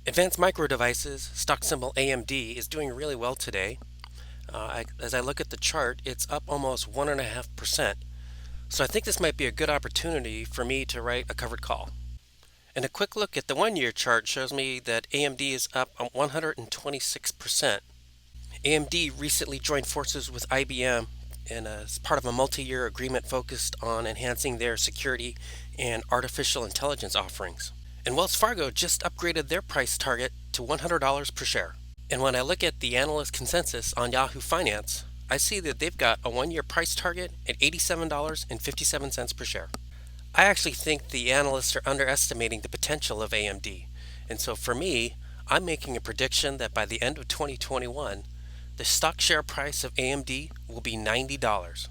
Advanced Micro Devices, stock symbol AMD, is doing really well today. As I look at the chart, it's up almost 1.5%. So I think this might be a good opportunity for me to write a covered call. And a quick look at the 1 year chart shows me that AMD is up 126%. AMD recently joined forces with IBM and as part of a multi-year agreement focused on enhancing their security and artificial intelligence offerings. And Wells Fargo just upgraded their price target to $100 per share. And when I look at the analyst consensus on Yahoo Finance, I see that they've got a 1 year price target at $87.57 per share. I actually think the analysts are underestimating the potential of AMD. And so for me, I'm making a prediction that by the end of 2021, the stock share price of AMD will be $90.